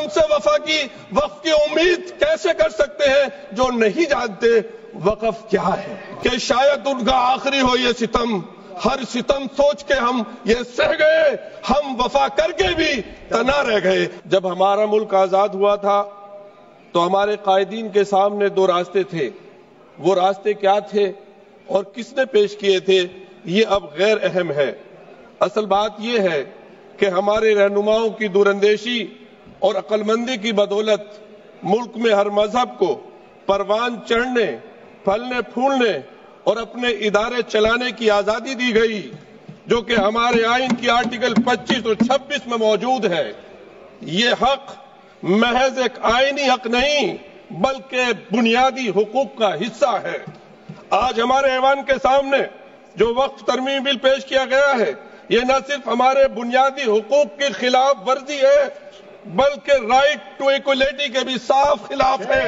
ان سے وفا کی وقف کی امید کیسے کر سکتے ہیں جو نہیں جانتے وقف کیا ہے؟ کہ شاید ان کا آخری ہو یہ ستم، ہر ستم سوچ کے ہم یہ سہ گئے، ہم وفا کر کے بھی تنا رہ گئے۔ جب ہمارا ملک آزاد ہوا تھا تو ہمارے قائدین کے سامنے دو راستے تھے، وہ راستے کیا تھے اور کس نے پیش کیے تھے یہ اب غیر اہم ہے۔ اصل بات یہ ہے کہ ہمارے رہنماؤں کی دوراندیشی اور عقل مندی کی بدولت ملک میں ہر مذہب کو پروان چڑھنے، پھلنے پھولنے اور اپنے ادارے چلانے کی آزادی دی گئی، جو کہ ہمارے آئین کی آرٹیکل 25 اور 26 میں موجود ہے۔ یہ حق محض ایک آئینی حق نہیں بلکہ بنیادی حقوق کا حصہ ہے۔ آج ہمارے ایوان کے سامنے جو وقف ترمیم بل پیش کیا گیا ہے، یہ نہ صرف ہمارے بنیادی حقوق کی خلاف ورزی ہے بلکہ رائٹ ٹو ایکولیٹی کے بھی صاف خلاف ہے۔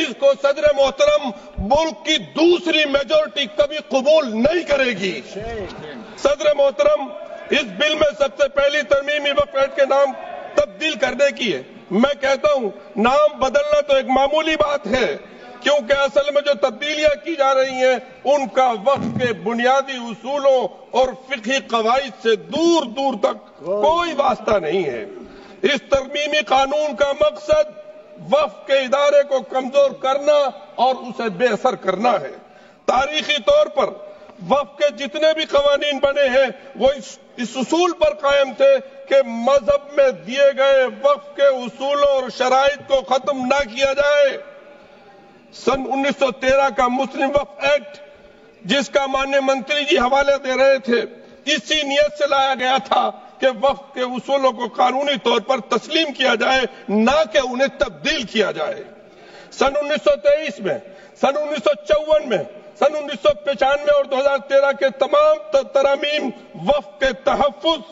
اس کو صدر محترم ملک کی دوسری میجورٹی کبھی قبول نہیں کرے گی۔ صدر محترم اس بل میں سب سے پہلی ترمیمی وقف ایکٹ کے نام تبدیل کرنے کی ہے۔ میں کہتا ہوں نام بدلنا تو ایک معمولی بات ہے، کیونکہ اصل میں جو تبدیلیاں کی جا رہی ہیں ان کا وقف کے بنیادی اصولوں اور فقہی قواعد سے دور دور تک کوئی واسطہ نہیں ہے۔ اس ترمیمی قانون کا مقصد وقف کے ادارے کو کمزور کرنا اور اسے بے اثر کرنا ہے۔ تاریخی طور پر وقف کے جتنے بھی قوانین بنے ہیں وہ اس اصول پر قائم تھے کہ مذہب میں دیے گئے وقف کے اصولوں اور شرائط کو ختم نہ کیا جائے۔ سن 1913 کا مسلم وقف ایکٹ، جس کا مانیہ منتری جی حوالے دے رہے تھے، اسی نیت سے لایا گیا تھا کہ وقف کے اصولوں کو قانونی طور پر تسلیم کیا جائے، نہ کہ انہیں تبدیل کیا جائے۔ سن 1923 میں، سن 1954 میں، سن 1995 اور 2013 کے تمام ترامیم وقف کے تحفظ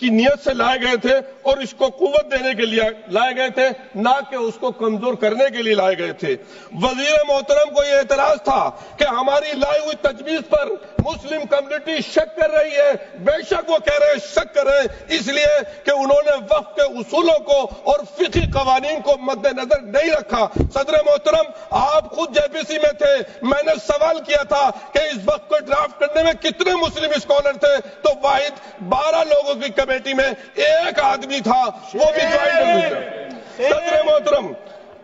کی نیت سے لائے گئے تھے اور اس کو قوت دینے کے لیے لائے گئے تھے، نہ کہ اس کو کمزور کرنے کے لیے لائے گئے تھے۔ وزیر محترم کو یہ اعتراض تھا کہ ہماری لائی ہوئی تجویز پر مسلم کمیونٹی شک کر رہی ہے۔ بے شک وہ کہہ رہے ہیں شک کر رہے ہیں، اس لیے کہ انہوں نے وقف کے اصولوں کو اور فقہی قوانین کو مد نظر نہیں رکھا۔ صدر محترم آپ خود جے پی سی میں تھے، میں نے سوال کیا تھا کہ اس وقت کو ڈرافٹ کرنے میں کتنے مسلم اسکالر تھے، تو واحد 12 لوگوں کی کمیٹی میں ایک آدمی تھا، وہ بھی جوائنٹ ڈویژن۔ صدر محترم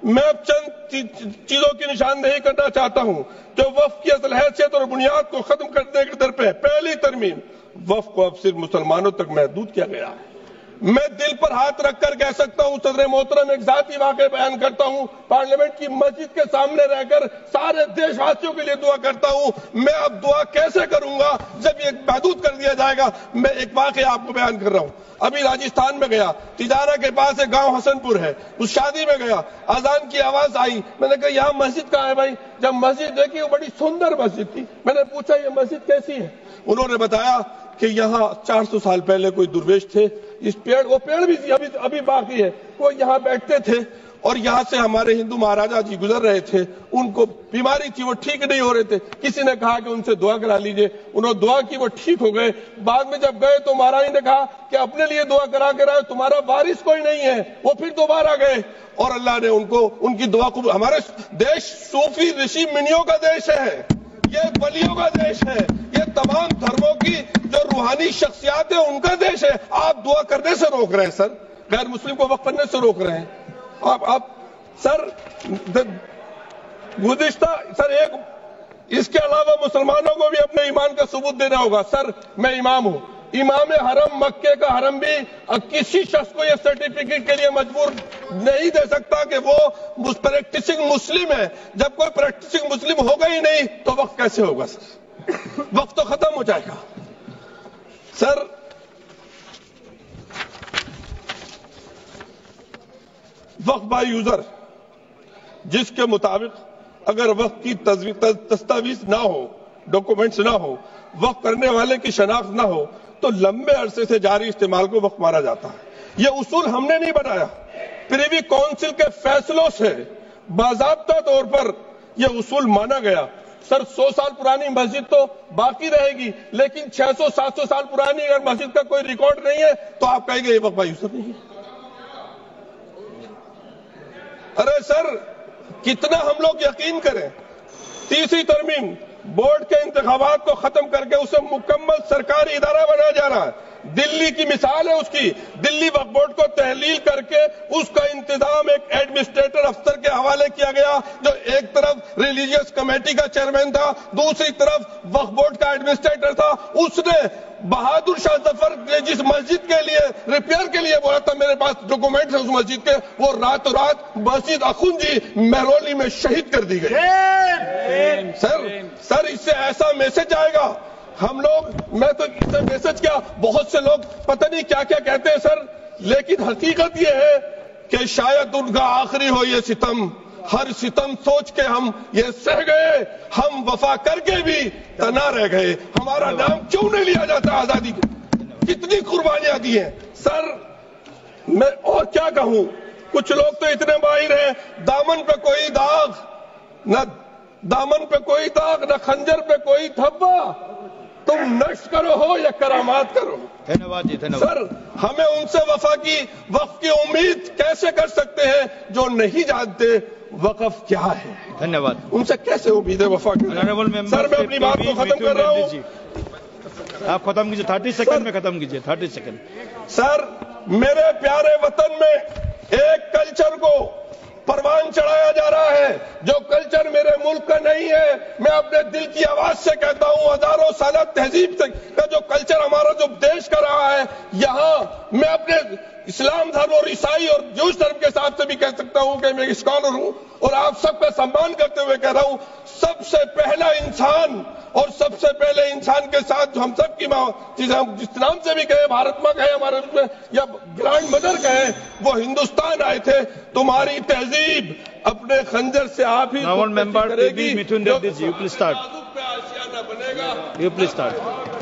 میں اب چند چیزوں کی نشاندہی کرنا چاہتا ہوں جو وقف کی اصل حیثیت اور بنیاد کو ختم کرنے کے در پہ ہے۔ پہلی ترمیم، وقف کو اب صرف مسلمانوں تک محدود کیا گیا ہے۔ میں دل پر ہاتھ رکھ کر کہہ سکتا ہوں صدر محترم، ایک ذاتی واقعہ بیان کرتا ہوں، پارلیمنٹ کی مسجد کے سامنے رہ کر سارے دیش واسیوں کے لیے دعا کرتا ہوں۔ میں اب دعا کیسے کروں گا جب یہ محدود کر دیا جائے گا؟ میں ایک واقعہ آپ کو بیان کر رہا ہوں۔ ابھی راجستھان میں گیا، تجارہ کے پاس ایک گاؤں حسن پور ہے، اس شادی میں گیا، اذان کی آواز آئی، میں نے کہا یہاں مسجد کہاں ہے بھائی؟ جب مسجد دیکھی وہ بڑی سندر مسجد تھی، میں نے پوچھا یہ مسجد کیسی ہے؟ انہوں نے بتایا کہ یہاں 400 سال پہلے کوئی درویش تھے، اس پیڑ، وہ پیڑ بھی ابھی باقی ہے، وہ یہاں بیٹھتے تھے اور یہاں سے ہمارے ہندو مہاراجا جی گزر رہے تھے، ان کو بیماری تھی، وہ ٹھیک نہیں ہو رہے تھے، کسی نے کہا کہ ان سے دعا کرا لیجئے، انہوں نے دعا کی، وہ ٹھیک ہو گئے۔ بعد میں جب گئے تو مہاراج نے کہا کہ اپنے لیے دعا کرا کے رہے، تمہارا وارث کوئی نہیں ہے، وہ پھر دوبارہ گئے اور اللہ نے ان کی دعا قبول۔ ہمارے دیش صوفی رشی منیوں کا دیش ہے، یہ ولیوں کا دیش ہے، یہ تمام دھرموں کی جو روحانی شخصیات ہیں ان کا دیش ہے۔ آپ دعا کرنے سے روک رہے ہیں سر، غیر مسلم کو وقف کرنے سے روک رہے ہیں۔ آپ سر گزشتہ ایک اس کے علاوہ مسلمانوں کو بھی اپنے ایمان کا ثبوت دینا ہوگا۔ سر میں امام ہوں، امام حرم مکے کا حرم بھی کسی شخص کو یہ سرٹیفکیٹ کے لیے مجبور نہیں دے سکتا کہ وہ پریکٹسنگ مسلم ہے۔ جب کوئی پریکٹسنگ مسلم ہوگا ہی نہیں تو وقف کیسے ہوگا سر؟ وقف تو ختم ہو جائے گا۔ سر وقف بائی یوزر، جس کے مطابق اگر وقف کی دستاویز نہ ہو، ڈاکومنٹس نہ ہو، وقف کرنے والے کی شناخت نہ ہو تو لمبے عرصے سے جاری استعمال کو وقف مانا جاتا ہے۔ یہ اصول ہم نے نہیں بنایا، پریوی کونسل کے فیصلوں سے باضابطہ طور پر یہ اصول مانا گیا۔ سر 100 سال پرانی مسجد تو باقی رہے گی، لیکن 600-700 سال پرانی اگر مسجد کا کوئی ریکارڈ نہیں ہے تو آپ کہیں گے یہ وقف بائی یوزر نہیں ہے۔ ارے سر کتنا ہم لوگ یقین کریں؟ تیسری ترمیم بورڈ کے انتخابات کو ختم کر کے اسے مکمل سرکاری ادارہ بنایا جا رہا ہے. دلی کی مثال ہے اس کی. دلی وقف بورڈ کو تحلیل کر کے اس کا انتظام ایک ایڈمنسٹریٹر افسر کے حوالے کیا گیا جو ایک طرف ریلیجیس کمیٹی کا چیئرمین تھا, دوسری طرف وقف بورڈ کا ایڈمنسٹریٹر تھا. اس نے بہادر شاہ ظفر جس مسجد کے لیے ریپیئر کے لیے بولا تھا, میرے پاس ڈاکومنٹس ہیں اس مسجد کے, وہ راتوں رات مسجد اخوندی مہرولی میں شہید کر دی گئی. سر اس سے ایسا میسج آئے گا. ہم لوگ, میں تو اس سے میسج کیا, بہت سے لوگ پتہ نہیں کیا کیا کہتے ہیں سر, لیکن حقیقت یہ ہے کہ شاید ان کا آخری ہو یہ ستم. ہر ستم سوچ کے ہم یہ سہ گئے, ہم وفا کر کے بھی تنا رہ گئے. ہمارا نام کیوں نہیں لیا جاتا آزادی کی؟ کتنی قربانیاں دی ہیں سر. میں اور کیا کہوں, کچھ لوگ تو اتنے ماہر ہیں, دامن پہ کوئی داغ نہ, دامن پہ کوئی داغ نہ خنجر پہ کوئی دھبا, تم نقش کرو ہو یا کرامات کرو. سر ہمیں ان سے وقف کی امید کیسے کر سکتے ہیں جو نہیں جانتے وقف کیا ہے؟ ان سے کیسے امید ہے وفا کی؟ سر میں اپنی بات کو ختم کر رہا ہوں. آپ ختم کیجیے, 30 سیکنڈ میں ختم کیجیے, 30 سیکنڈ. سر میرے پیارے وطن میں ایک کلچر کو پروان چڑھایا جا رہا ہے جو کلچر میرے ملک کا نہیں ہے. میں اپنے دل کی آواز سے کہتا ہوں, ہزاروں سالہ تہذیب کا جو کلچر ہمارا جو دیش کا رہا ہے, یہاں میں اپنے اسلام دھرم اور عیسائی اور جوش دھرم کے ساتھ سے بھی کہہ سکتا ہوں کہ میں اسکالر ہوں, اور آپ سب کا سمان کرتے ہوئے کہہ رہا ہوں, سب سے پہلا انسان اور سب سے پہلے انسان کے ساتھ جو ہم سب کی چیزیں ہم جس نام سے بھی کہیں, بھارت ماں کہیں ہمارے میں, یا گرانڈ مدر کہیں, وہ ہندوستان آئے تھے. تمہاری تہذیب اپنے خنجر سے آپ ہی کرے گی. بنے گا. You please start.